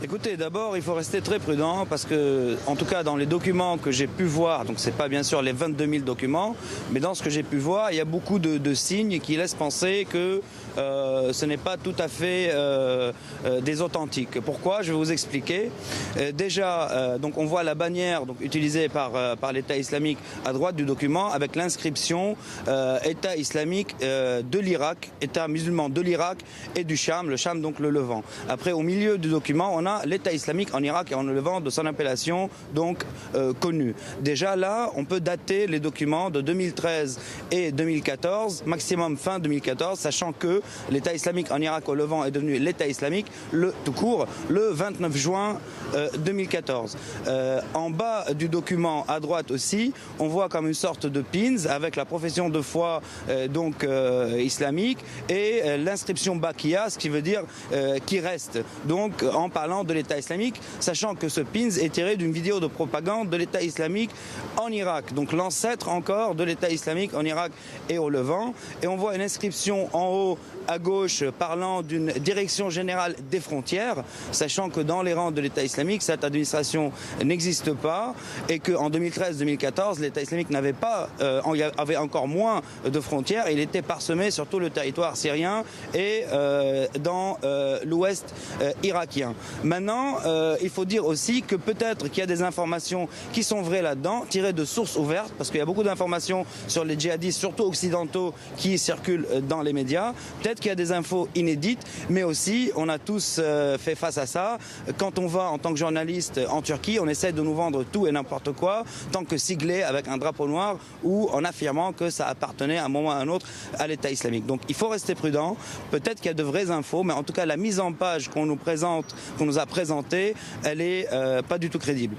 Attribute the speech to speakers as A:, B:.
A: Écoutez, d'abord, il faut rester très prudent parce que, en tout cas, dans les documents que j'ai pu voir, donc c'est pas bien sûr les 22 000 documents, mais dans ce que j'ai pu voir, il y a beaucoup de signes qui laissent penser que ce n'est pas tout à fait des authentiques. Pourquoi? Je vais vous expliquer. Déjà, donc on voit la bannière donc, utilisée par l'État islamique à droite du document avec l'inscription État islamique de l'Irak, État musulman de l'Irak et du Cham, le Cham donc le Levant. Après, au milieu du document, on a l'État islamique en Irak et en Levant de son appellation donc connue. Déjà là, on peut dater les documents de 2013 et 2014, maximum fin 2014, sachant que l'État islamique en Irak au Levant est devenu l'État islamique tout court le 29 juin 2014. En bas du document à droite aussi, on voit comme une sorte de pins avec la profession de foi islamique et l'inscription Baqiya, ce qui veut dire qui reste. Donc en parlant de l'État islamique, sachant que ce pins est tiré d'une vidéo de propagande de l'État islamique en Irak, donc l'ancêtre encore de l'État islamique en Irak et au Levant. Et on voit une inscription en haut à gauche parlant d'une direction générale des frontières, sachant que dans les rangs de l'État islamique, cette administration n'existe pas et qu'en 2013-2014, l'État islamique avait encore moins de frontières. Il était parsemé sur tout le territoire syrien et dans l'ouest irakien. Maintenant, il faut dire aussi que peut-être qu'il y a des informations qui sont vraies là-dedans, tirées de sources ouvertes, parce qu'il y a beaucoup d'informations sur les djihadistes, surtout occidentaux, qui circulent dans les médias. Peut-être qu'il y a des infos inédites, mais aussi, on a tous fait face à ça. Quand on va en tant que journaliste en Turquie, on essaie de nous vendre tout et n'importe quoi, tant que siglé avec un drapeau noir ou en affirmant que ça appartenait à un moment ou à un autre à l'État islamique. Donc il faut rester prudent. Peut-être qu'il y a de vraies infos, mais en tout cas la mise en page qu'on nous a présentée, elle est pas du tout crédible.